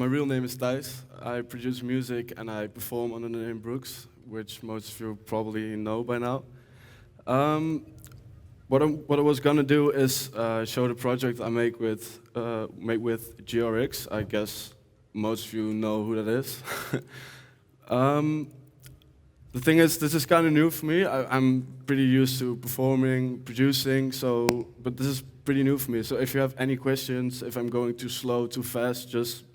my real name is Thijs. I produce music and I perform under the name Brooks, which most of you probably know by now. What I was gonna do is show the project I make with GRX. I guess most of you know who that is. The thing is, this is kind of new for me. I'm pretty used to performing, producing, but this is pretty new for me. So if you have any questions, if I'm going too slow, too fast, just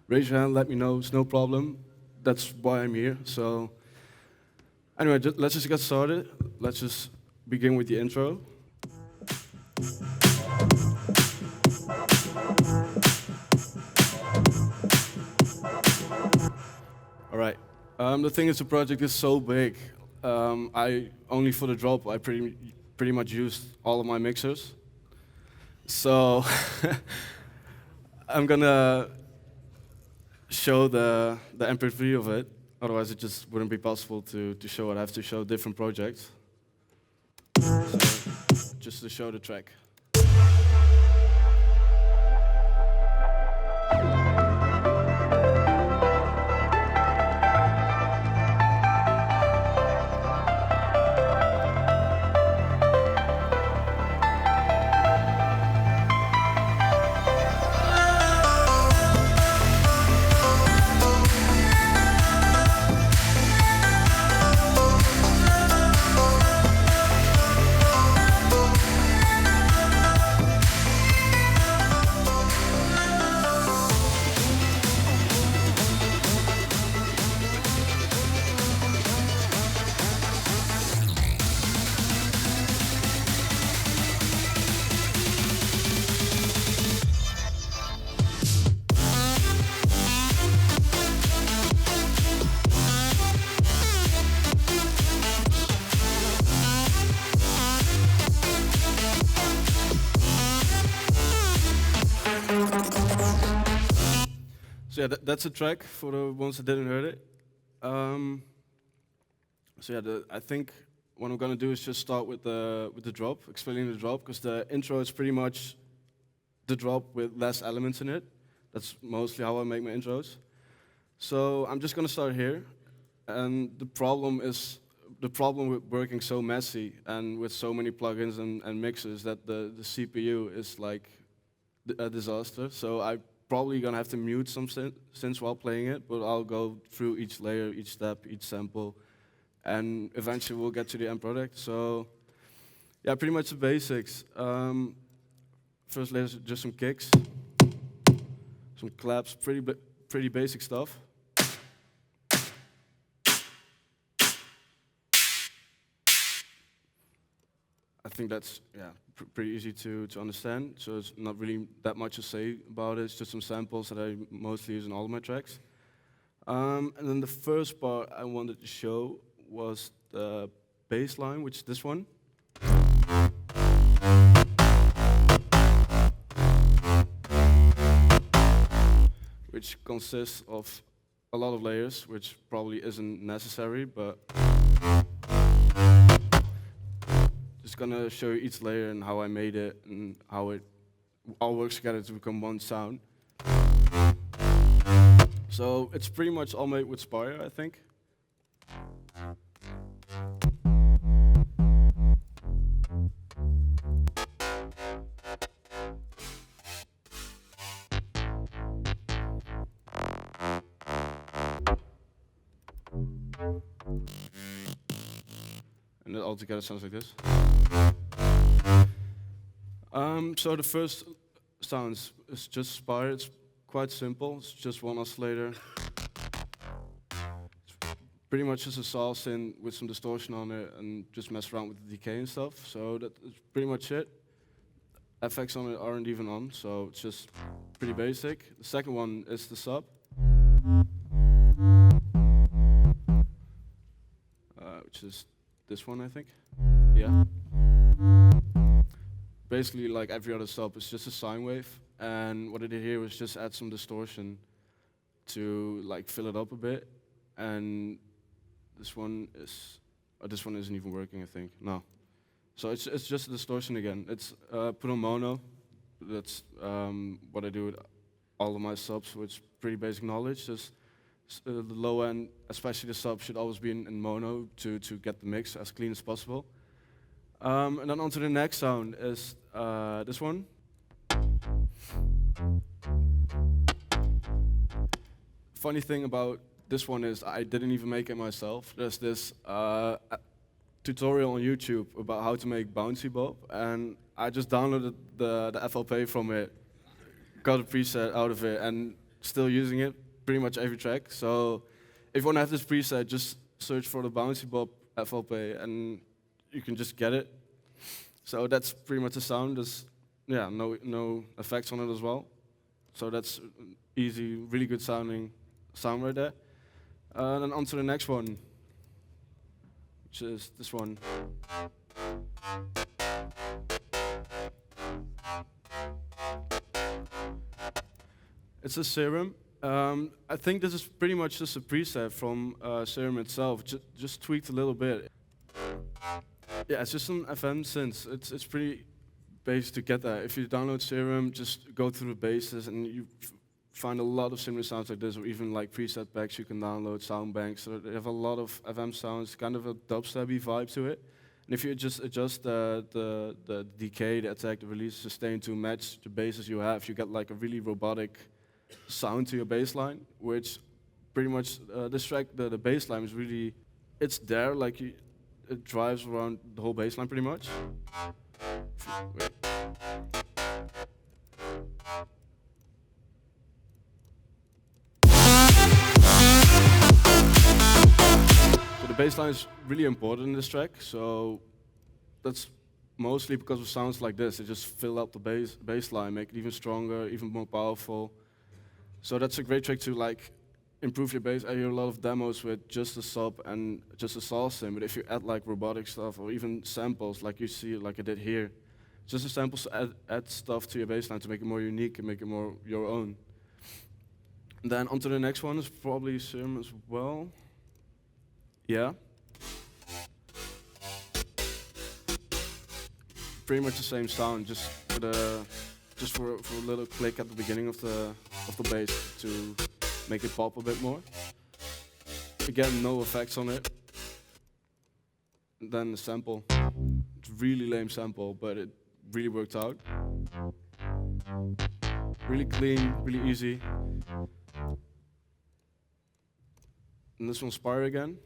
raise your hand, let me know, it's no problem. That's why I'm here. So anyway, let's just get started. Let's just begin with the intro. All right. The thing is, the project is so big. I only for the drop, I pretty much used all of my mixers. So I'm gonna show the MP3 of it. Otherwise, it just wouldn't be possible to show it. I have to show different projects. So just to show the track. So yeah, that's a track for the ones that didn't hear it. So yeah, I think what I'm gonna do is just start with the drop, explaining the drop, because the intro is pretty much the drop with less elements in it. That's mostly how I make my intros. So I'm just gonna start here, and the problem with working so messy and with so many plugins and mixers that the CPU is like a disaster. So I probably gonna have to mute some synths while playing it, but I'll go through each layer, each step, each sample, and eventually we'll get to the end product. So yeah, pretty much the basics. First layer is just some kicks, some claps, pretty basic stuff. I think that's pretty easy to understand, so it's not really that much to say about it. It's just some samples that I mostly use in all of my tracks. And then the first part I wanted to show was the bass line, which is this one. Which consists of a lot of layers, which probably isn't necessary, but just gonna show you each layer and how I made it and how it all works together to become one sound. So it's pretty much all made with Spire, I think. And it all together sounds like this. So the first sounds is just Spire. It's quite simple. It's just one oscillator. It's pretty much just a saw synth with some distortion on it and just mess around with the decay and stuff. So that's pretty much it. Effects on it aren't even on, so it's just pretty basic. The second one is the sub. Which is this one, I think. Yeah. Basically, like every other sub, it's just a sine wave. And what I did here was just add some distortion to like fill it up a bit. And this one isn't even working, I think. No. So it's just a distortion again. It's put on mono. That's what I do with all of my subs, so it's pretty basic knowledge. Just the low end, especially the sub, should always be in mono to get the mix as clean as possible. And then on to the next sound is this one. Funny thing about this one is I didn't even make it myself. There's this tutorial on YouTube about how to make bouncy bob, and I just downloaded the FLP from it, got a preset out of it, and still using it pretty much every track. So if you want to have this preset, just search for the bouncy bob FLP, and you can just get it. So that's pretty much the sound. There's no effects on it as well. So that's easy, really good sounding sound right there. Then on to the next one, which is this one. It's a Serum. I think this is pretty much just a preset from Serum itself, just tweaked a little bit. Yeah, it's just some FM synths. It's pretty basic to get that. If you download Serum, just go through the bases and you find a lot of similar sounds like this, or even like preset packs you can download, sound banks. So they have a lot of FM sounds, kind of a dubstepy vibe to it. And if you just adjust the decay, the attack, the release, sustain to match the basses you have, you get like a really robotic sound to your bass line, which pretty much this track, the bass line is really, it's there, like it drives around the whole bass line pretty much. Wait. So the bass line is really important in this track, so that's mostly because of sounds like this. It just fill up the bass line, make it even stronger, even more powerful. So that's a great trick to like improve your bass. I hear a lot of demos with just a sub and just a saw sim, but if you add like robotic stuff or even samples like you see, like I did here, just a sample, add stuff to your bass line to make it more unique and make it more your own. And then onto the next one is probably Serum as well. Yeah. Pretty much the same sound, just for a little click at the beginning of the bass to make it pop a bit more. Again, no effects on it. And then the sample. It's a really lame sample, but it really worked out. Really clean, really easy. And this one's Spire again.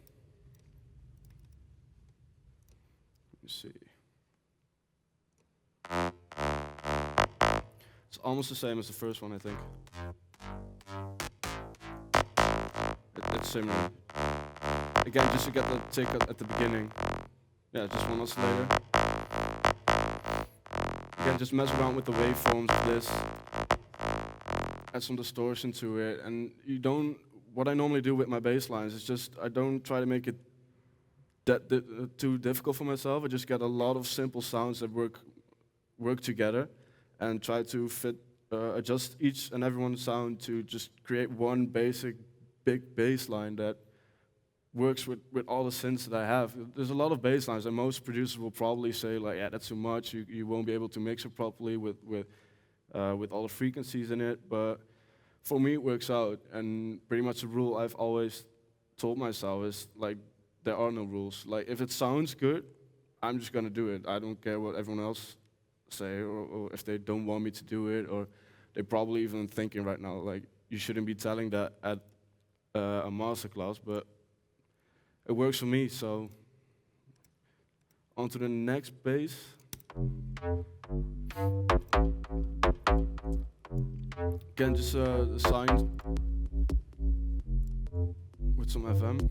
Let me see. It's almost the same as the first one, I think. It's similar. Again, just to get the tick at the beginning. Yeah, just one oscillator. Again, just mess around with the waveforms of this. Add some distortion to it, and you don't. What I normally do with my bass lines is just I don't try to make it too difficult for myself. I just get a lot of simple sounds that work together, and try to adjust each and every one's sound to just create one basic big bass line that works with all the synths that I have. There's a lot of bass lines, and most producers will probably say like, yeah, that's too much. You won't be able to mix it properly with all the frequencies in it. But for me, it works out. And pretty much the rule I've always told myself is like, there are no rules. Like if it sounds good, I'm just gonna do it. I don't care what everyone else say, or if they don't want me to do it, or they're probably even thinking right now like you shouldn't be telling that at a masterclass, but it works for me. So on to the next bass. Again, just a sign with some FM.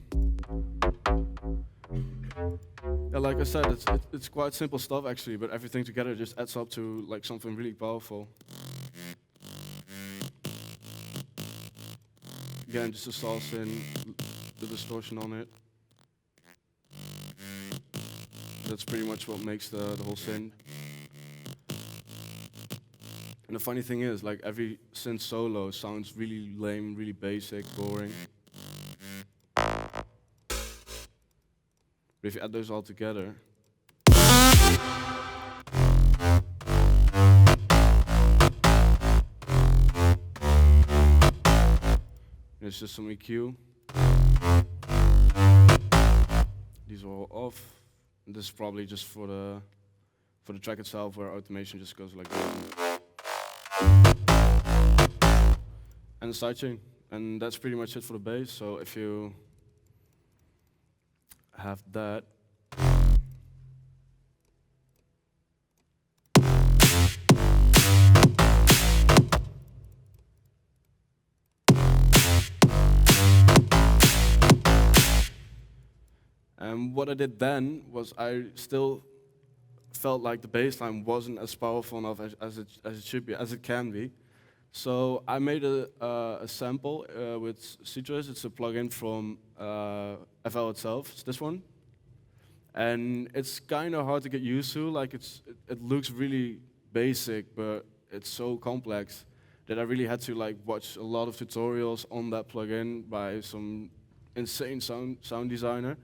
Yeah, like I said, it's quite simple stuff actually, but everything together just adds up to like something really powerful. Again, just a sauce in the distortion on it. That's pretty much what makes the whole synth. And the funny thing is, like every synth solo sounds really lame, really basic, boring. But if you add those all together, It's just some EQ. These are all off. This is probably just for the track itself, where automation just goes like this. And the sidechain. And that's pretty much it for the bass. So if you have that, and what I did then was I still felt like the bass line wasn't as powerful enough as it should be, as it can be. So I made a sample with Citrus. It's a plugin from FL itself. It's this one, and it's kind of hard to get used to. Like it looks really basic, but it's so complex that I really had to like watch a lot of tutorials on that plugin by some insane sound designer.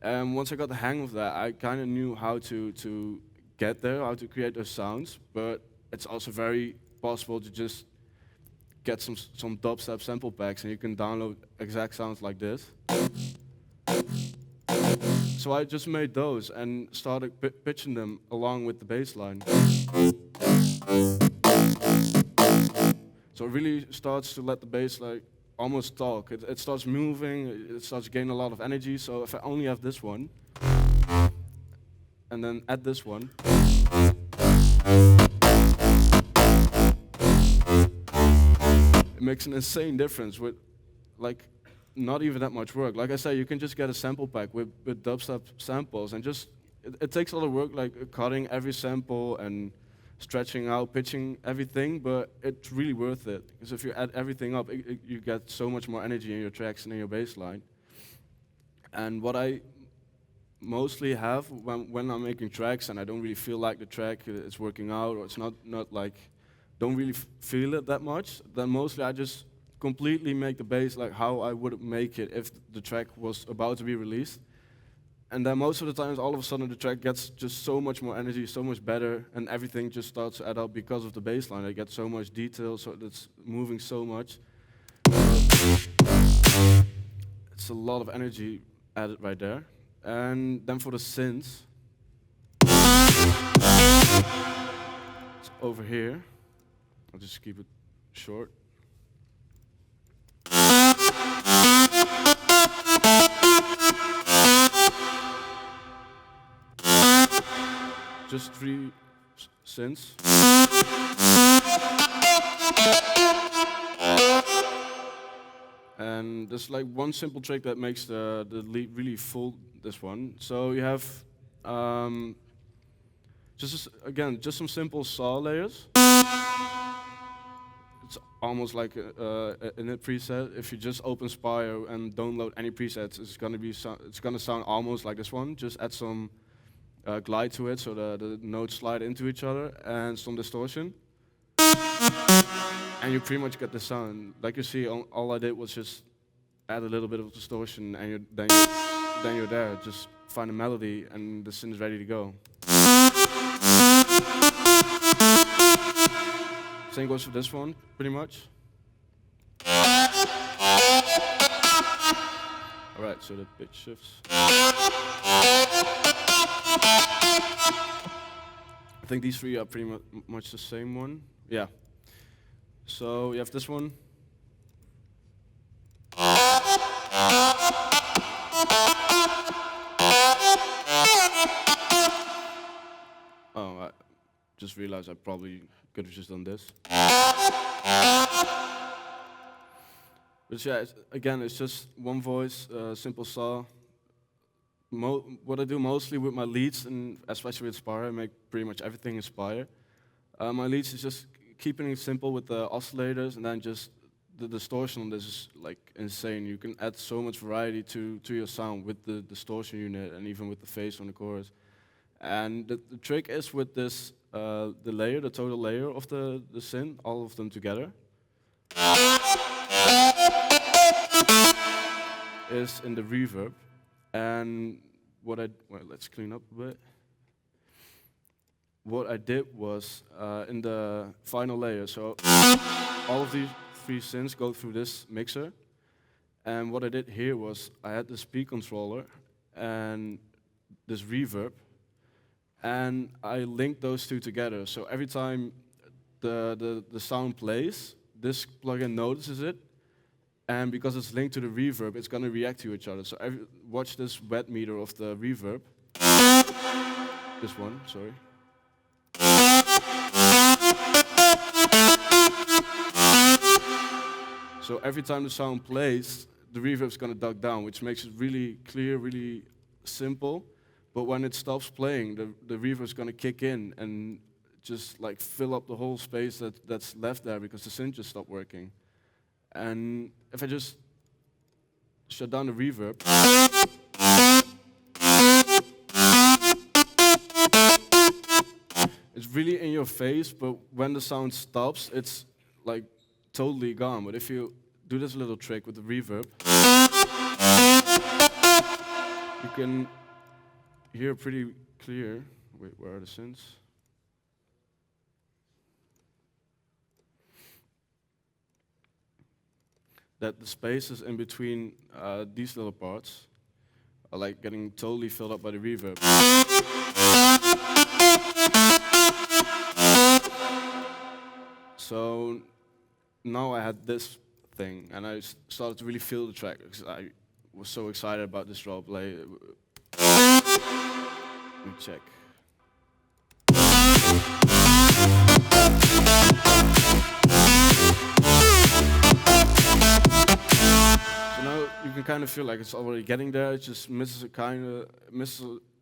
And once I got the hang of that, I kind of knew how to get there, how to create those sounds. But it's also very possible to just get some dubstep sample packs, and you can download exact sounds like this. So I just made those and started pitching them along with the bass line. So it really starts to let the bass like almost talk. It starts moving, it starts gaining a lot of energy. So if I only have this one, and then add this one, it makes an insane difference with like not even that much work. Like I said, you can just get a sample pack with dubstep samples, and just it takes a lot of work, like cutting every sample and stretching out, pitching everything, but it's really worth it. Because if you add everything up, you get so much more energy in your tracks and in your bass line. And what I mostly have when I'm making tracks and I don't really feel like the track is working out, or it's not like, don't really feel it that much, then mostly I just completely make the bass like how I would make it if the track was about to be released. And then most of the times, all of a sudden, the track gets just so much more energy, so much better, and everything just starts to add up because of the bass line. I get so much detail, so it's moving so much. It's a lot of energy added right there. And then for the synths, it's over here. I'll just keep it short. Just 3 synths. And there's like one simple trick that makes the lead really full, this one. So you have, just some simple saw layers. It's almost like in a preset. If you just open Spire and don't load any presets, it's gonna sound almost like this one. Just add some glide to it, so the notes slide into each other, and some distortion. And you pretty much get the sound. Like you see, all I did was just add a little bit of distortion, and then you're there. Just find a melody, and the synth is ready to go. Same goes for this one, pretty much. All right, so the pitch shifts. I think these 3 are pretty much the same one. Yeah. So you have this one. Oh, I just realized I probably could have just done this. But yeah, again, it's just one voice, simple saw. What I do mostly with my leads, and especially with Spire, I make pretty much everything in Spire. My leads is just keeping it simple with the oscillators, and then just the distortion on this is like insane. You can add so much variety to your sound with the distortion unit, and even with the phase on the chorus. And the trick is with this, the total layer of the synth, all of them together, is in the reverb. And let's clean up a bit. What I did was, in the final layer, so all of these 3 synths go through this mixer, And what I did here was I had the speed controller and this reverb, and I linked those two together. So every time the sound plays, this plugin notices it, and because it's linked to the reverb, it's going to react to each other. So watch this wet meter of the reverb. This one, sorry. So every time the sound plays, the reverb's going to duck down, which makes it really clear, really simple. But when it stops playing, the reverb's going to kick in and just like fill up the whole space that's left there because the synth just stopped working. And if I just shut down the reverb, it's really in your face, but when the sound stops, it's like totally gone. But if you do this little trick with the reverb, you can hear pretty clear. Wait, where are the synths? That the spaces in between these little parts are like getting totally filled up by the reverb. So now I had this thing, and I started to really feel the track because I was so excited about this drop. Like, let me check. So now you can kind of feel like it's already getting there. It just misses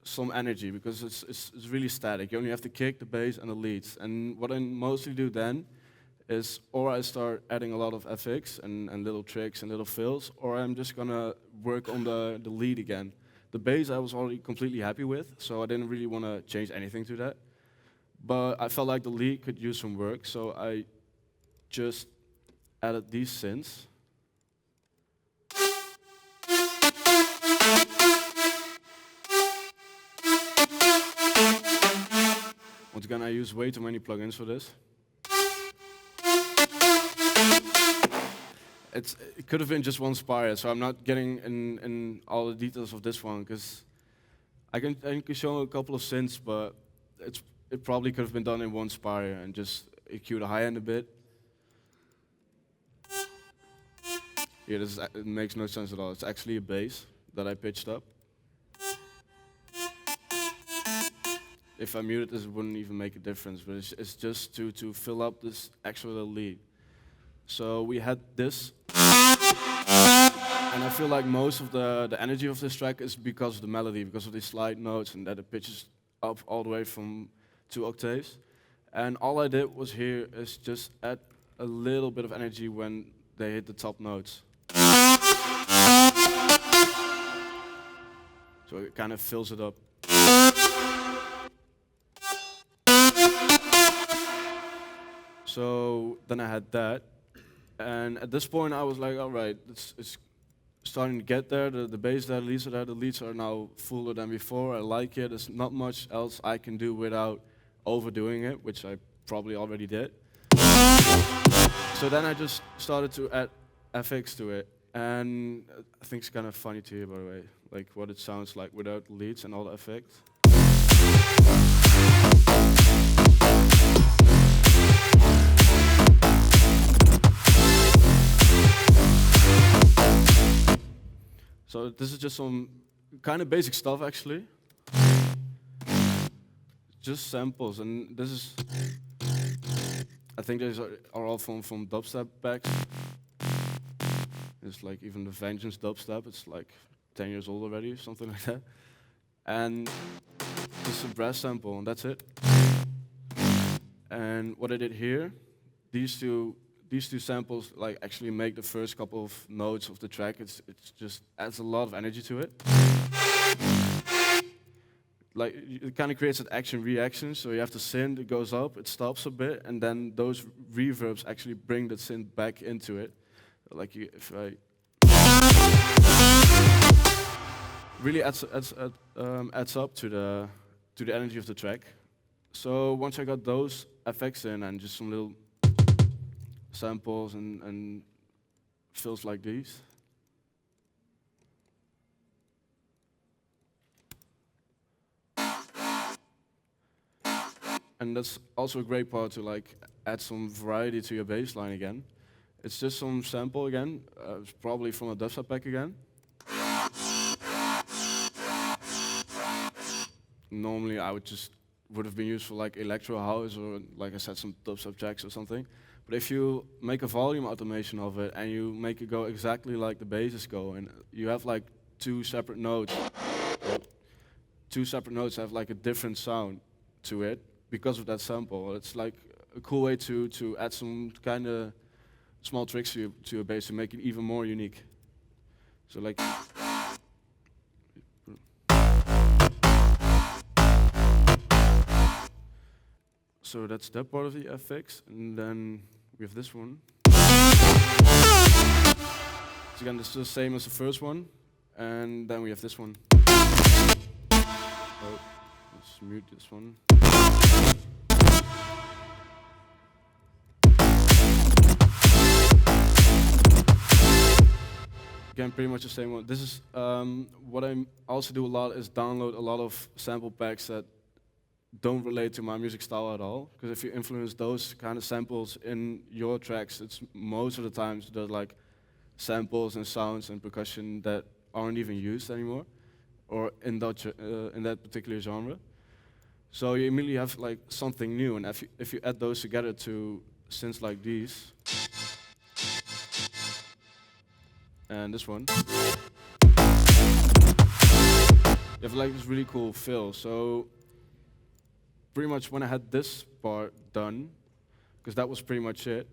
some energy because it's really static. You only have the kick, the bass, and the leads. And what I mostly do then is, or I start adding a lot of FX and little tricks and little fills, or I'm just gonna work on the lead again. The bass I was already completely happy with, so I didn't really want to change anything to that. But I felt like the lead could use some work, so I just added these synths. Once again, I use way too many plugins for this. It could have been just one spire, so I'm not getting in all the details of this one, because I can show a couple of synths, but it probably could have been done in one spire and just EQ the high end a bit. Yeah, it makes no sense at all. It's actually a bass that I pitched up. If I muted this, it wouldn't even make a difference, but it's just to fill up this extra little lead. So we had this, and I feel like most of the energy of this track is because of the melody, because of these slide notes, and that it pitches up all the way from 2 octaves. And all I did was here is just add a little bit of energy when they hit the top notes. So it kind of fills it up. So then I had that, and at this point I was like, all right, it's starting to get there. The bass there, the leads are there. The leads are now fuller than before. I like it. There's not much else I can do without overdoing it, which I probably already did. So then I just started to add FX to it, and I think it's kind of funny to hear, by the way, like what it sounds like without the leads and all the effects. So this is just some kind of basic stuff, actually. Just samples, and this is, I think these are all from dubstep packs. It's like even the Vengeance dubstep, it's like 10 years old already, something like that. And just a brass sample, and that's it. And what I did here, these two samples like actually make the first couple of notes of the track. It's just adds a lot of energy to it. Like it kind of creates an action-reaction. So you have the synth, it goes up, it stops a bit, and then those reverbs actually bring the synth back into it. Like if I really adds up to the energy of the track. So once I got those effects in and just some little samples and fills like these, And that's also a great part to like add some variety to your bass line again. It's just some sample again, it's probably from a dubstep pack again. Normally I would have been used for like electro house or, like I said, some dubstep jacks or something. But if you make a volume automation of it and you make it go exactly like the basses go, and you have like two separate notes have like a different sound to it because of that sample. It's like a cool way to add some kind of small tricks to your bass to make it even more unique. So like. So that's that part of the FX, and then we have this one. So again, this is the same as the first one, and then we have this one. Oh, let's mute this one. Again, pretty much the same one. This is what I also do a lot is download a lot of sample packs that don't relate to my music style at all. Because if you influence those kind of samples in your tracks, it's most of the times there's like samples and sounds and percussion that aren't even used anymore, or in that particular genre. So you immediately have like something new, and if you add those together to synths like these, and this one, you have like this really cool fill. So pretty much when I had this part done, because that was pretty much it,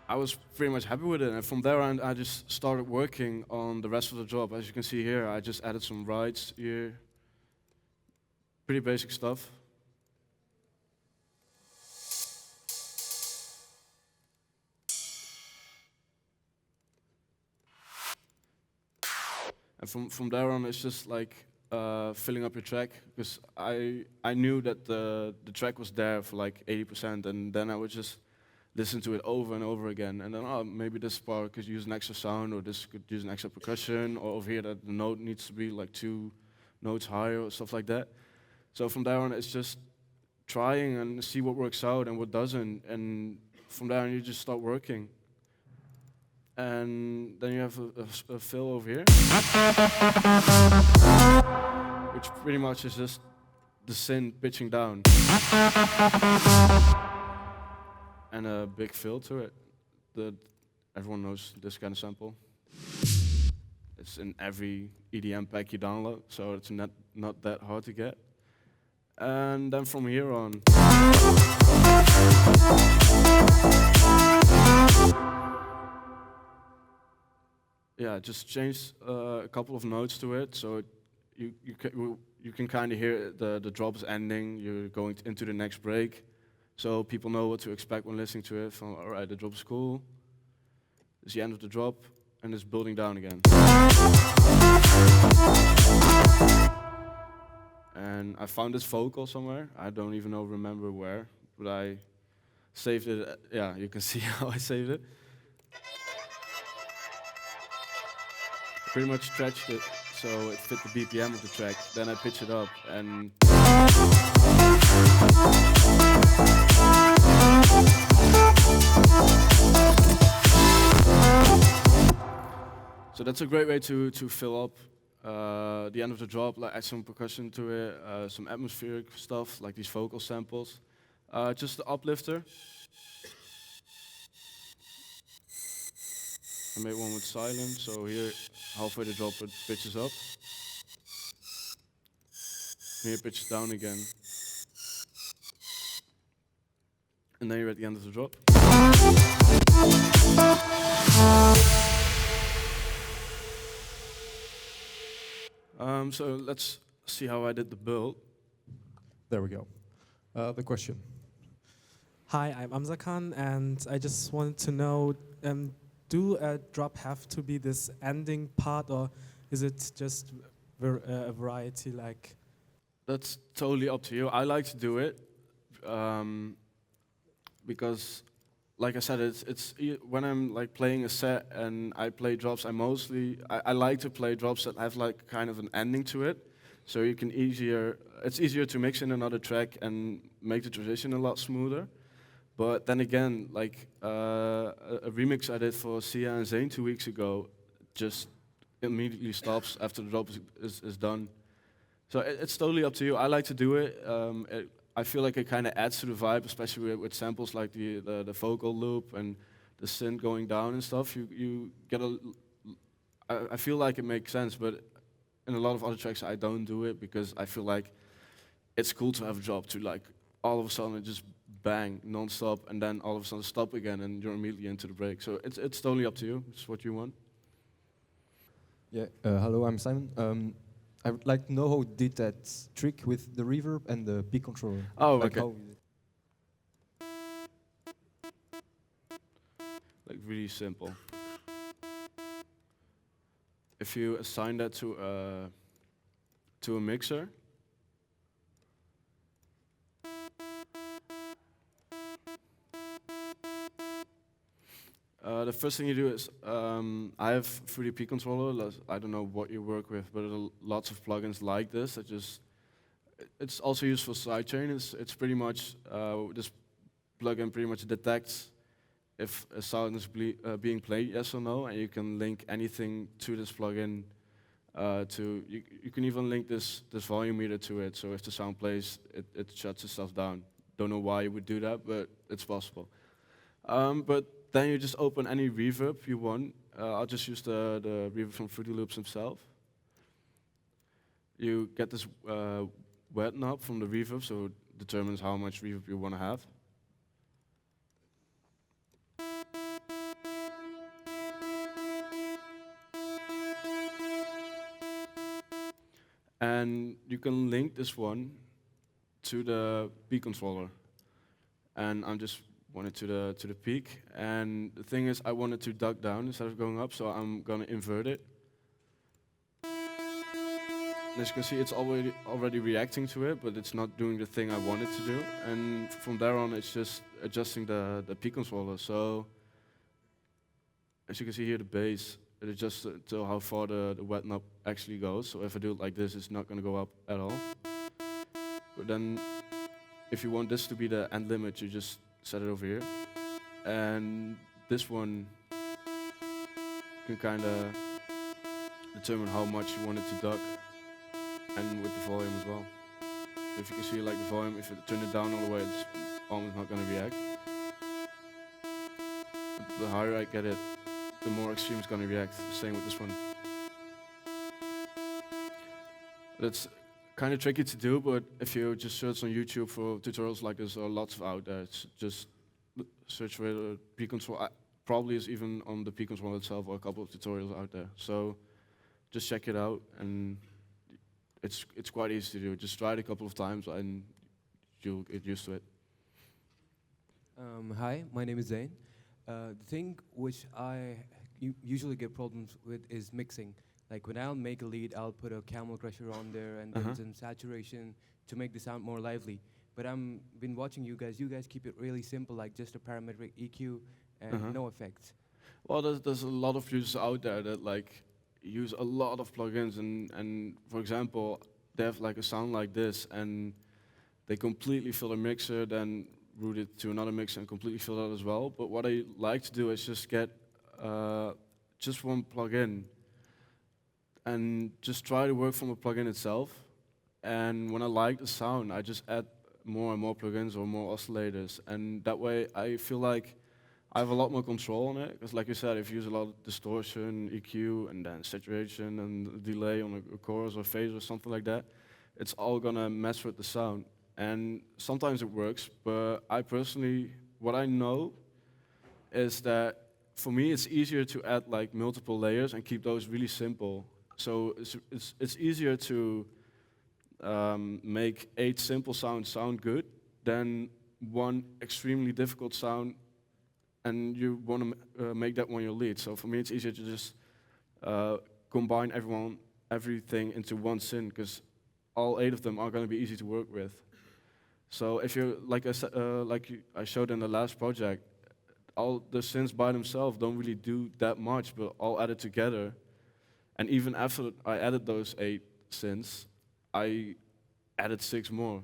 I was pretty much happy with it, and from there on I just started working on the rest of the job. As you can see here, I just added some rides here, pretty basic stuff. And from there on, it's just like filling up your track, because I knew that the track was there for like 80%, and then I would just listen to it over and over again, and then maybe this part could use an extra sound, or this could use an extra percussion, or over here that the note needs to be like 2 notes higher or stuff like that. So from there on, it's just trying and see what works out and what doesn't, and from there on you just start working. And then you have a fill over here, which pretty much is just the synth pitching down, and a big fill to it. Everyone knows this kind of sample. It's in every EDM pack you download, so it's not that hard to get. And then from here on, yeah, just change a couple of notes to it, so you can kind of hear the drops ending. You're going into the next break, so people know what to expect when listening to it. From all right, the drop is cool. It's the end of the drop, and it's building down again. And I found this vocal somewhere. I don't even remember where, but I saved it. Yeah, you can see how I saved it. Pretty much stretched it so it fit the BPM of the track. Then I pitch it up, and so that's a great way to fill up the end of the drop. Like add some percussion to it, some atmospheric stuff like these vocal samples. Just the uplifter. I made one with silence, so here halfway the drop it pitches up. Here it pitches down again. And then you're at the end of the drop. So let's see how I did the build. There we go. The question. Hi, I'm Amzakan, and I just wanted to know, do a drop have to be this ending part, or is it just a variety like? That's totally up to you. I like to do it because like I said, when I'm like playing a set and I play drops, I like to play drops that have like kind of an ending to it, so you can it's easier to mix in another track and make the transition a lot smoother. But then again, like a remix I did for Sia and Zayn 2 weeks ago, just immediately stops after the drop is done. So it's totally up to you. I like to do it. I feel like it kind of adds to the vibe, especially with samples like the vocal loop and the synth going down and stuff. You get I feel like it makes sense, but in a lot of other tracks I don't do it because I feel like it's cool to have a drop to like all of a sudden it just bang non-stop and then all of a sudden stop again and you're immediately into the break. So it's totally up to you. It's what you want. Yeah. Hello, I'm Simon. I would like to know how you did that trick with the reverb and the peak controller. Oh, like okay. how Like really simple. If you assign that to a mixer, the first thing you do is I have 3D controller. I don't know what you work with, but lots of plugins like this. It's also used for sidechain. It's pretty much this plugin pretty much detects if a sound is being played, yes or no, and you can link anything to this plugin. You can even link this volume meter to it. So if the sound plays, it shuts itself down. Don't know why you would do that, but it's possible. But then you just open any reverb you want. I'll just use the reverb from Fruity Loops himself. You get this wet knob from the reverb, so it determines how much reverb you want to have. And you can link this one to the peak controller. And I'm just want it to the peak. And the thing is, I want it to duck down instead of going up, so I'm gonna invert it. And as you can see, it's already reacting to it, but it's not doing the thing I want it to do. And from there on, it's just adjusting the peak controller. So as you can see here, the bass, it adjusts to how far the wet knob actually goes. So if I do it like this, it's not gonna go up at all. But then, if you want this to be the end limit, you just set it over here. And this one can kind of determine how much you want it to duck, and with the volume as well. So if you can see like the volume, if you turn it down all the way, it's almost not going to react. But the higher I get it, the more extreme it's going to react. Same with this one. That's kind of tricky to do, but if you just search on YouTube for tutorials like this, there are lots of out there. It's just search for the peak control. Probably is even on the peak control itself, or a couple of tutorials out there. So just check it out, and it's quite easy to do. Just try it a couple of times, and you'll get used to it. Hi, my name is Zain. The thing which I usually get problems with is mixing. Like when I'll make a lead, I'll put a camel crusher on there and then some saturation to make the sound more lively. But I'm been watching you guys. You guys keep it really simple, like just a parametric EQ and no effects. Well, there's a lot of users out there that like use a lot of plugins, and for example, they have like a sound like this, and they completely fill a mixer, then route it to another mixer and completely fill that as well. But what I like to do is just get just one plugin and just try to work from a plugin itself. And when I like the sound, I just add more and more plugins or more oscillators, and that way I feel like I have a lot more control on it. Because like you said, if you use a lot of distortion, EQ, and then saturation and delay on a chorus or phase or something like that, it's all gonna mess with the sound. And sometimes it works, but I personally, what I know is that for me it's easier to add like multiple layers and keep those really simple. So it's easier to make 8 simple sounds sound good than one extremely difficult sound, and you want to make that one your lead. So for me, it's easier to just combine everything into one synth, because all 8 of them are going to be easy to work with. So if you, like I showed in the last project, all the synths by themselves don't really do that much, but all added together. And even after I added those 8 synths, I added 6 more.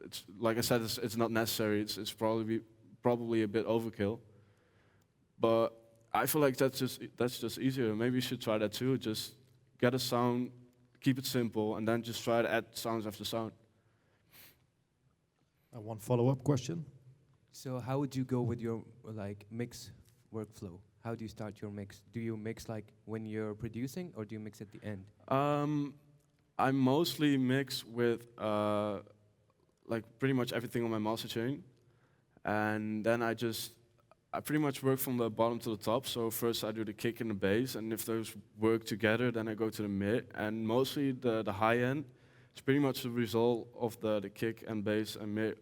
It's like I said, it's not necessary. It's probably a bit overkill. But I feel like that's just easier. Maybe you should try that too. Just get a sound, keep it simple, and then just try to add sounds after sound. One follow-up question. So how would you go with your like mix workflow? How do you start your mix? Do you mix like when you're producing, or do you mix at the end? I mostly mix with like pretty much everything on my master chain, and then I pretty much work from the bottom to the top. So first I do the kick and the bass, and if those work together, then I go to the mid. And mostly the high end is pretty much the result of the kick and bass and mid.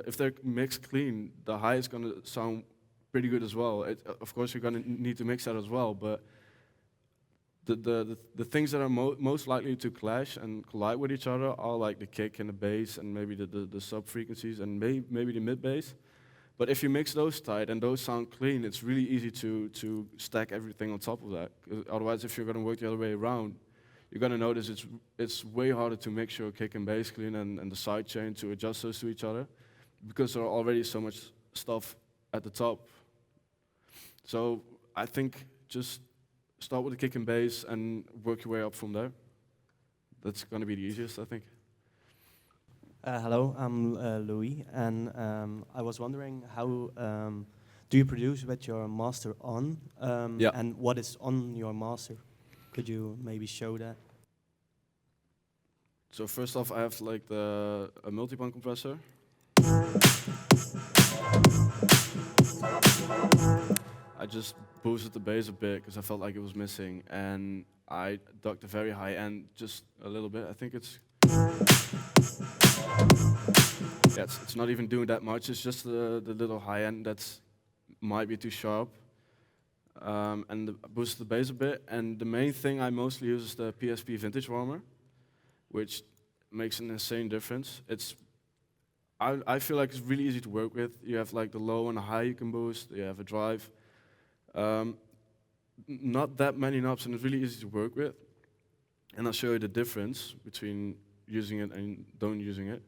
If they're mixed clean, the high is gonna sound pretty good as well. Of course, you're gonna need to mix that as well, but the things that are most likely to clash and collide with each other are like the kick and the bass and maybe the sub frequencies and maybe the mid bass. But if you mix those tight and those sound clean, it's really easy to stack everything on top of that. Otherwise, if you're gonna work the other way around, you're gonna notice it's way harder to mix your kick and bass clean and the side chain to adjust those to each other, because there are already so much stuff at the top. So I think just start with the kick and bass and work your way up from there. That's gonna be the easiest, I think. Hello, I'm Louis, and I was wondering how do you produce with your master on? Yeah. And what is on your master? Could you maybe show that? So first off, I have like a multi-band compressor. I just boosted the bass a bit because I felt like it was missing, and I ducked the very high end just a little bit. I think it's it's not even doing that much. It's just the little high end that's might be too sharp, and boost the bass a bit. And the main thing I mostly use is the PSP vintage warmer, which makes an insane difference. I feel like it's really easy to work with. You have like the low and the high you can boost. You have a drive. Not that many knobs, and it's really easy to work with. And I'll show you the difference between using it and don't using it.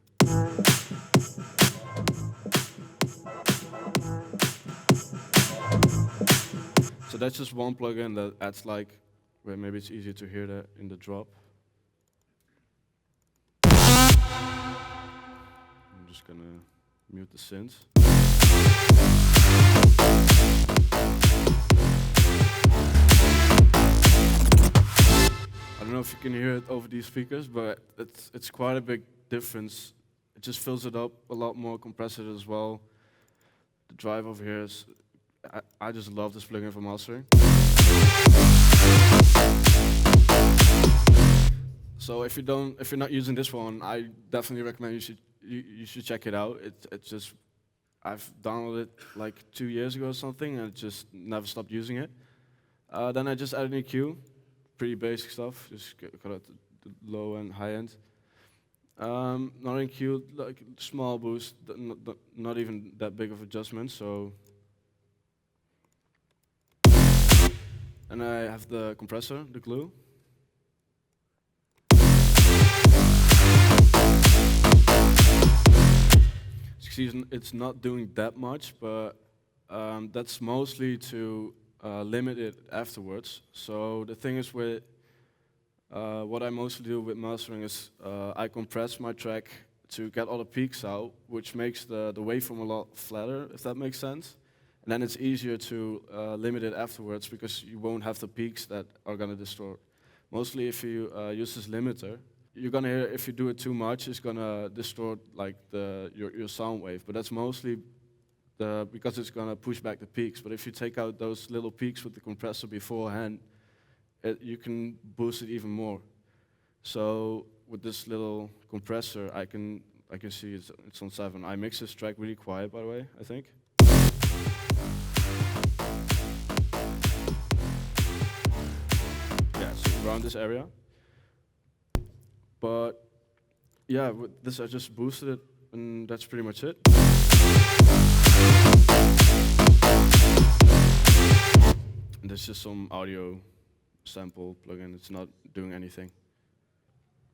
So that's just one plugin that adds like, well, maybe it's easier to hear that in the drop. I'm just gonna mute the synths. I don't know if you can hear it over these speakers, but it's quite a big difference. It just fills it up a lot more, compresses it as well. The drive over here is, I just love this plugin for mastering. So if you're not using this one, I definitely recommend you should check it out. It's just, I've downloaded it like 2 years ago or something, and I just never stopped using it. Then I just added an EQ, pretty basic stuff, just got out the low and high end. Not an EQ, like small boost, not even that big of adjustment. So, and I have the compressor, the glue. It's not doing that much, but that's mostly to limit it afterwards. So the thing is with what I mostly do with mastering is I compress my track to get all the peaks out, which makes the waveform a lot flatter, if that makes sense. And then it's easier to limit it afterwards because you won't have the peaks that are gonna distort. Mostly if you use this limiter, you're gonna hear if you do it too much, it's gonna distort like your sound wave. But that's mostly because it's gonna push back the peaks. But if you take out those little peaks with the compressor beforehand, you can boost it even more. So with this little compressor, I can see it's on 7. I mix this track really quiet, by the way, I think. Yeah, so around this area. But yeah, with this I just boosted it, and that's pretty much it. And there's just some audio sample plugin. It's not doing anything.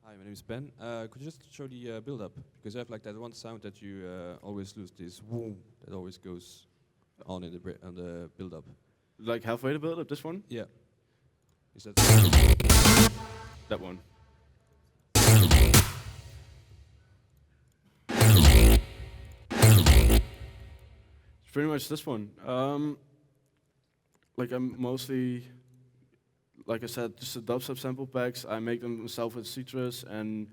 Hi, my name is Ben. Could you just show the build-up? Because I have like that one sound that you always lose, this woo that always goes on in the build-up. Like halfway to build up, this one? Yeah. Is that That one. It's pretty much this one. Like I'm mostly, like I said, just the dubstep sample packs. I make them myself with Citrus, and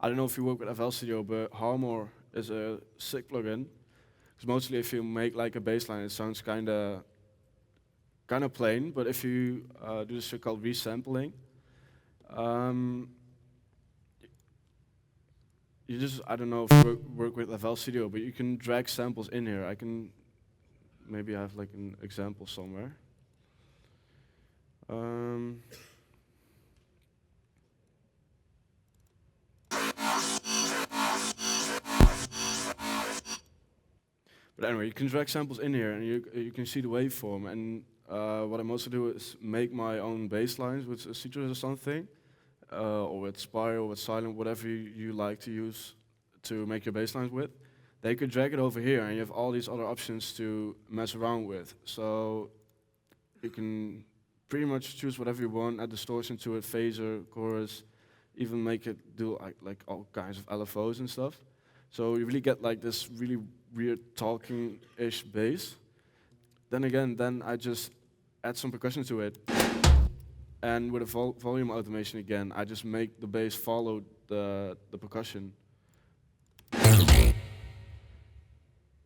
I don't know if you work with FL Studio, but Harmor is a sick plugin. Because mostly if you make like a bassline, it sounds kinda plain. But if you do this shit called resampling, you just, I don't know if you work with FL Studio, but you can drag samples in here. I can maybe have like an example somewhere. But anyway, you can drag samples in here, and you can see the waveform. And what I mostly do is make my own bass lines with Citrus or something, or with Spire, or with Silent, whatever you like to use to make your bass lines with. They could drag it over here, and you have all these other options to mess around with. So you can pretty much choose whatever you want, add distortion to it, phaser, chorus, even make it do like all kinds of LFOs and stuff. So you really get like this really weird talking-ish bass. Then again, I just add some percussion to it. And with a volume automation again, I just make the bass follow the percussion.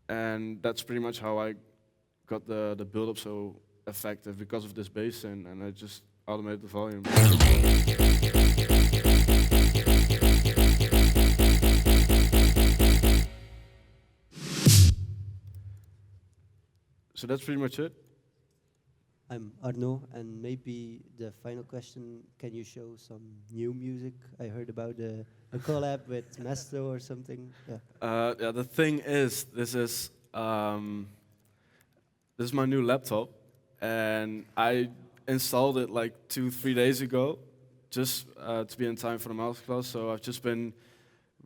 And that's pretty much how I got the build-up so effective, because of this bass in, and I just automated the volume. So that's pretty much it. I'm Arno, and maybe the final question, can you show some new music? I heard about a collab with Masto or something. Yeah. Yeah, the thing is, this is my new laptop, and I installed it like 2-3 days ago, just to be in time for the Masterclass. So I've just been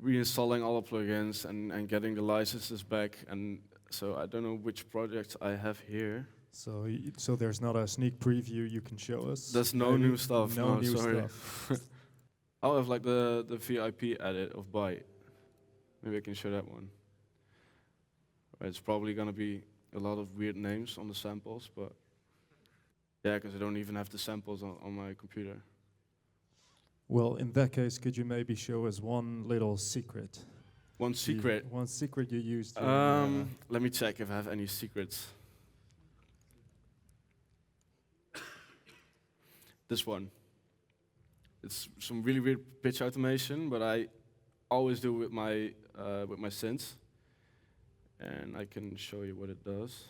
reinstalling all the plugins and getting the licenses back, and so I don't know which projects I have here. So there's not a sneak preview you can show us? There's no new stuff. No new sorry. stuff. I'll have like the VIP edit of Byte. Maybe I can show that one. It's probably gonna be a lot of weird names on the samples, but yeah, because I don't even have the samples on my computer. Well, in that case, could you maybe show us one little secret? One secret. One secret you used. Let me check if I have any secrets. This one. It's some really weird pitch automation, but I always do with my synths, and I can show you what it does.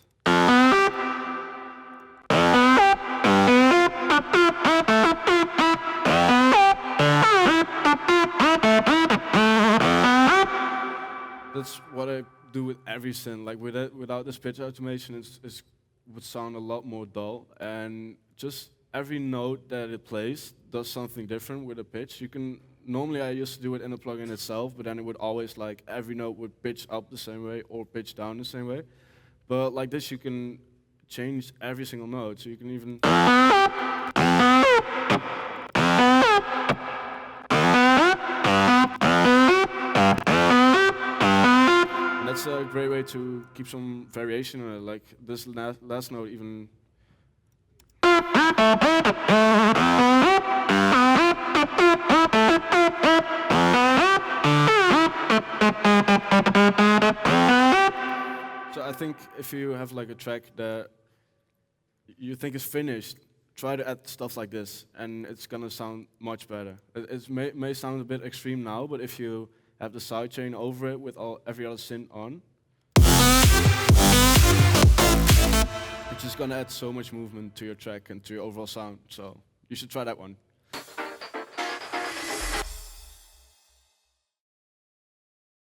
That's what I do with every synth. Like without this pitch automation, it would sound a lot more dull, and just every note that it plays does something different with a pitch. You can normally I used to do it in the plugin itself, but then it would always like every note would pitch up the same way or pitch down the same way. But like this, you can change every single note, so you can even. And that's a great way to keep some variation in it. Like this last note even. So I think if you have like a track that you think is finished, try to add stuff like this, and it's gonna sound much better. It may sound a bit extreme now, but if you have the sidechain over it with every other synth on, it's just gonna add so much movement to your track and to your overall sound. So you should try that one.